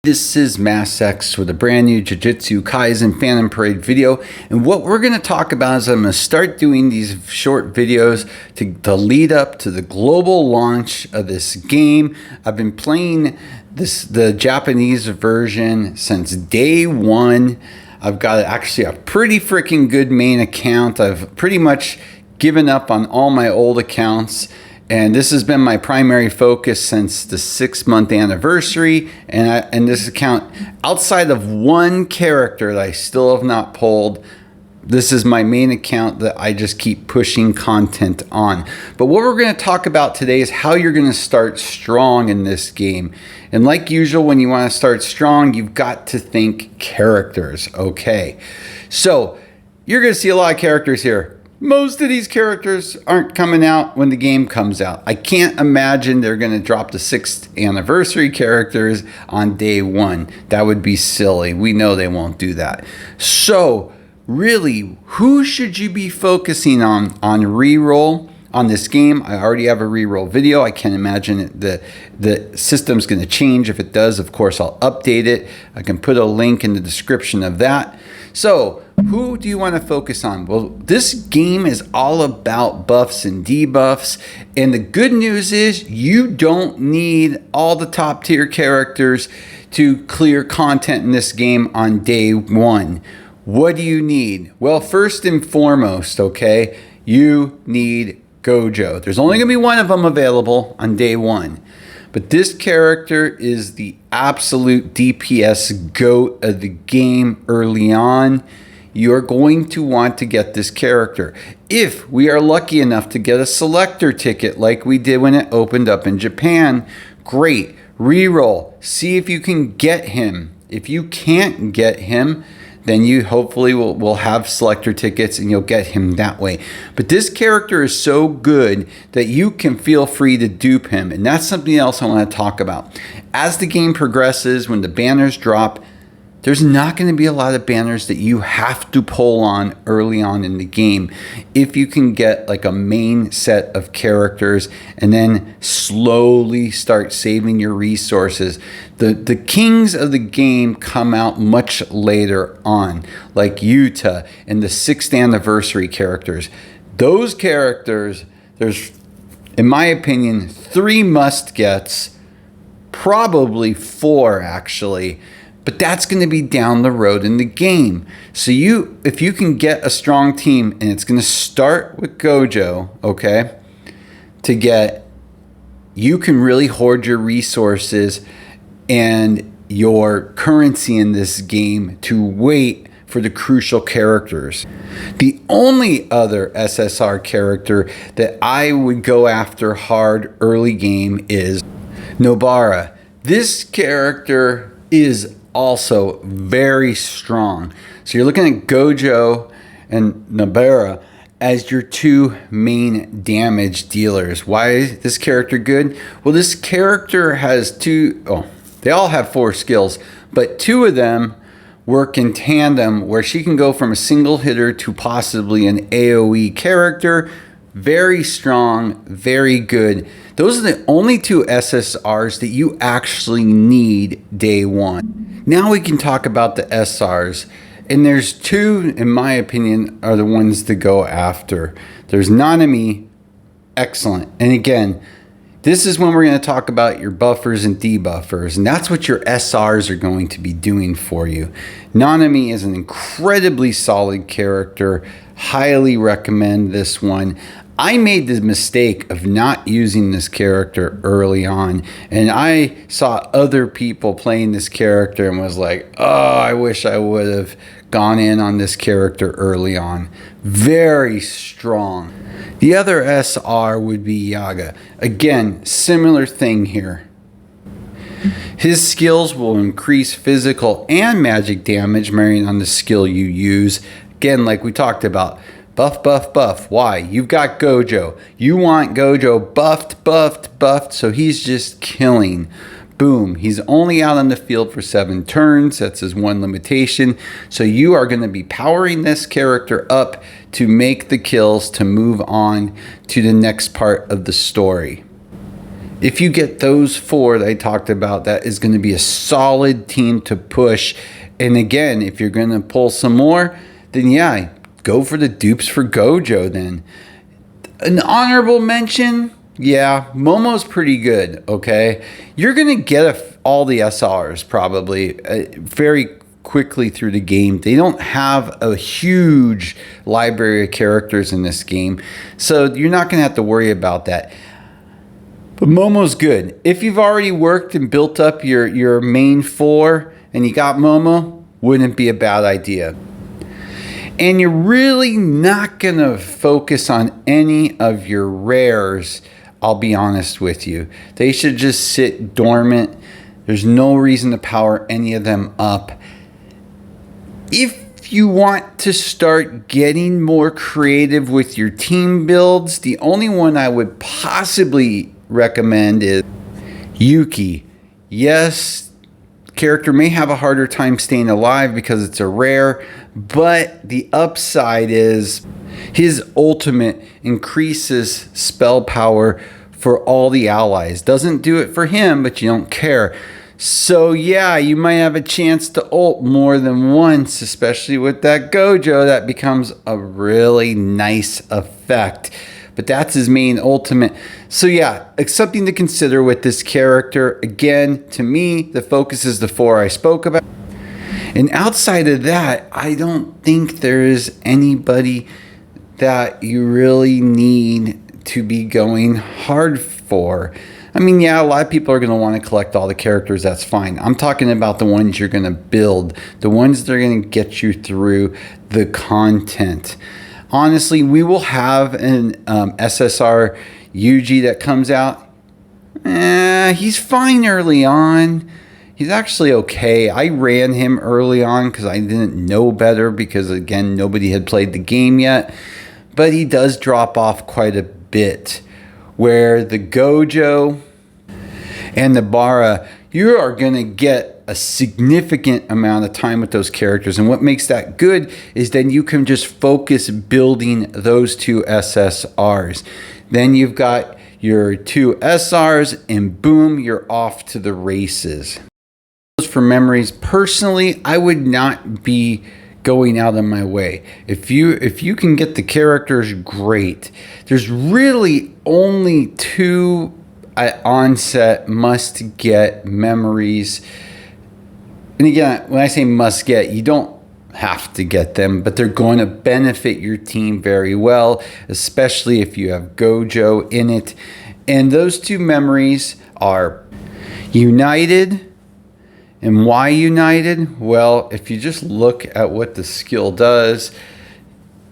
This is Mass X with a brand new Jujutsu Kaisen Phantom Parade video, and what we're going to talk about is I'm going to start doing these short videos to lead up to the global launch of this game. I've been playing the Japanese version since day one. I've got actually a pretty freaking good main account. I've pretty much given up on all my old accounts. And this has been my primary focus since the 6-month anniversary. And this account, outside of one character that I still have not pulled, this is my main account that I just keep pushing content on. But what we're going to talk about today is how you're going to start strong in this game. And like usual, when you want to start strong, you've got to think characters. Okay, so you're going to see a lot of characters here. Most of these characters aren't coming out when the game comes out. I can't imagine they're going to drop the 6th anniversary characters on day one. That would be silly. We know they won't do that. So really, who should you be focusing on reroll on this game? I already have a reroll video. I can't imagine the system's going to change. If it does, of course, I'll update it. I can put a link in the description of that. So who do you want to focus on? Well, this game is all about buffs and debuffs. And the good news is you don't need all the top tier characters to clear content in this game on day one. What do you need? Well, first and foremost, okay, you need Gojo. There's only going to be one of them available on day one. But this character is the absolute DPS GOAT of the game early on. You're going to want to get this character. If we are lucky enough to get a selector ticket like we did when it opened up in Japan, great. Reroll. See if you can get him. If you can't get him, then you hopefully will have selector tickets and you'll get him that way. But this character is so good that you can feel free to dupe him. And that's something else I want to talk about. As the game progresses, when the banners drop, there's not going to be a lot of banners that you have to pull on early on in the game. If you can get like a main set of characters and then slowly start saving your resources. The kings of the game come out much later on, like Yuta and the 6th anniversary characters. Those characters, there's, in my opinion, 3 must-gets, probably 4 actually. But that's going to be down the road in the game. So if you can get a strong team, and it's going to start with Gojo, okay, you can really hoard your resources and your currency in this game to wait for the crucial characters. The only other SSR character that I would go after hard early game is Nobara. This character is also very strong. So you're looking at Gojo and Nobara as your 2 main damage dealers. Why is this character good? Well, this character has they all have 4 skills, but 2 of them work in tandem where she can go from a single hitter to possibly an AoE character. Very strong, very good. Those are the only 2 SSRs that you actually need day one. Now we can talk about the SRs. And there's 2, in my opinion, are the ones to go after. There's Nanami, excellent. And again, this is when we're going to talk about your buffers and debuffers. And that's what your SRs are going to be doing for you. Nanami is an incredibly solid character. Highly recommend this one. I made the mistake of not using this character early on, and I saw other people playing this character and was like, oh, I wish I would have gone in on this character early on. Very strong. The other SR would be Yaga. Again, similar thing here. His skills will increase physical and magic damage, varying on the skill you use. Again, like we talked about, buff, buff, buff. Why? You've got Gojo. You want Gojo buffed, buffed, buffed, so he's just killing. Boom. He's only out on the field for 7 turns. That's his one limitation. So you are going to be powering this character up to make the kills to move on to the next part of the story. If you get those 4 that I talked about, that is going to be a solid team to push. And again, if you're going to pull some more, then yeah, go for the dupes for Gojo then. An honorable mention, yeah, Momo's pretty good, okay? You're going to get all the SRs probably very quickly through the game. They don't have a huge library of characters in this game, so you're not going to have to worry about that. But Momo's good. If you've already worked and built up your main 4 and you got Momo, wouldn't be a bad idea. And you're really not going to focus on any of your rares, I'll be honest with you. They should just sit dormant. There's no reason to power any of them up. If you want to start getting more creative with your team builds, the only one I would possibly recommend is Yuki. Yes, character may have a harder time staying alive because it's a rare, but the upside is his ultimate increases spell power for all the allies. Doesn't do it for him, but you don't care. So yeah, you might have a chance to ult more than once, especially with that Gojo. That becomes a really nice effect. But that's his main ultimate. So yeah, it's something to consider with this character. Again, to me, the focus is the 4 I spoke about. And outside of that, I don't think there is anybody that you really need to be going hard for. I mean, yeah, a lot of people are going to want to collect all the characters. That's fine. I'm talking about the ones you're going to build, the ones that are going to get you through the content. Honestly, we will have an SSR Yuji that comes out. He's fine early on. He's actually okay. I ran him early on because I didn't know better because, again, nobody had played the game yet. But he does drop off quite a bit. Where the Gojo and the Bara, you are going to get a significant amount of time with those characters. And what makes that good is then you can just focus building those 2 SSRs. Then you've got your 2 SRs and boom, you're off to the races. For memories, personally, I would not be going out of my way. If you can get the characters, great. There's really only 2 at onset must get memories. And again, when I say must get, you don't have to get them, but they're going to benefit your team very well, especially if you have Gojo in it. And those 2 memories are United. And why United? Well, if you just look at what the skill does,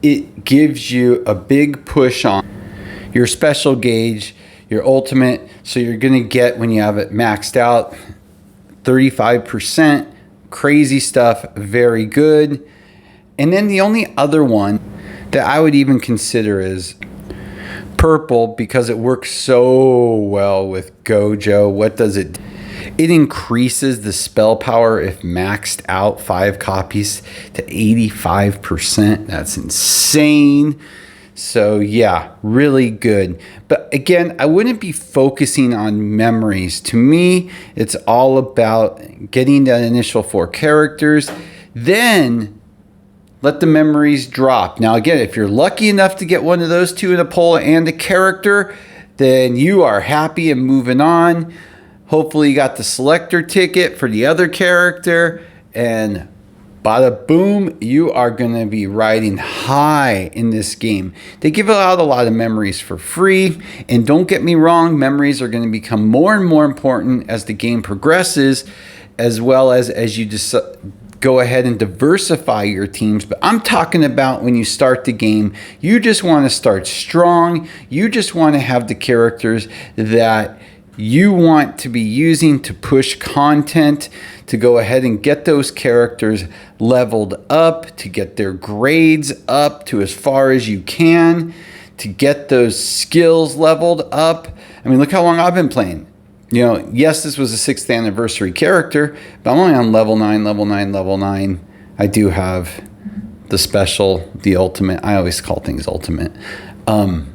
it gives you a big push on your special gauge, your ultimate. So you're going to get, when you have it maxed out, 35%. Crazy stuff. Very good. And then the only other one that I would even consider is purple, because it works so well with Gojo. What does it do? It increases the spell power if maxed out 5 copies to 85%. That's insane. So yeah, really good. But again, I wouldn't be focusing on memories. To me, it's all about getting that initial 4 characters. Then let the memories drop. Now again, if you're lucky enough to get one of those 2 in a poll and a character, then you are happy and moving on. Hopefully you got the selector ticket for the other character, and bada boom, you are going to be riding high in this game. They give out a lot of memories for free, and don't get me wrong, memories are going to become more and more important as the game progresses, as well as you just go ahead and diversify your teams. But I'm talking about when you start the game, you just want to start strong. You just want to have the characters that you want to be using to push content, to go ahead and get those characters leveled up, to get their grades up to as far as you can, to get those skills leveled up. I mean, look how long I've been playing. You know, yes, this was a 6th anniversary character, but I'm only on level 9, level 9, level 9. I do have the special, the ultimate. I always call things ultimate. To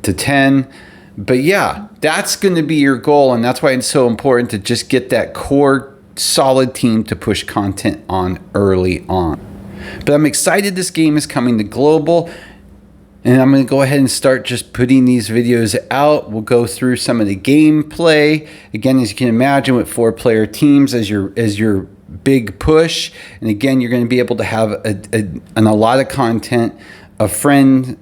10. But yeah, that's going to be your goal, and that's why it's so important to just get that core solid team to push content on early on. But I'm excited this game is coming to global, and I'm going to go ahead and start just putting these videos out. We'll go through some of the gameplay. Again, as you can imagine, with 4-player teams as your big push. And again, you're going to be able to have a lot of content, a friend,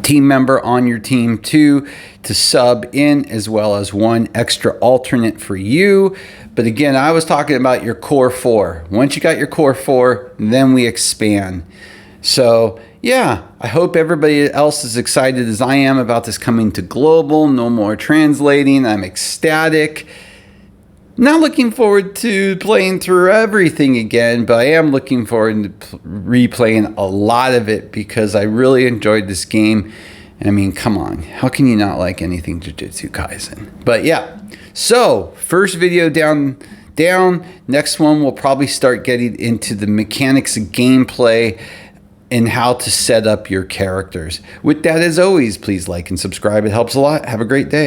team member on your team too to sub in, as well as one extra alternate for you. But again, I was talking about your core 4. Once you got your core 4, then we expand. So yeah, I hope everybody else is excited as I am about this coming to global. No more translating. I'm ecstatic. Not looking forward to playing through everything again, but I am looking forward to replaying a lot of it because I really enjoyed this game. I mean, come on. How can you not like anything Jujutsu Kaisen? But yeah, so first video down. Next one, we'll probably start getting into the mechanics of gameplay and how to set up your characters. With that, as always, please like and subscribe. It helps a lot. Have a great day.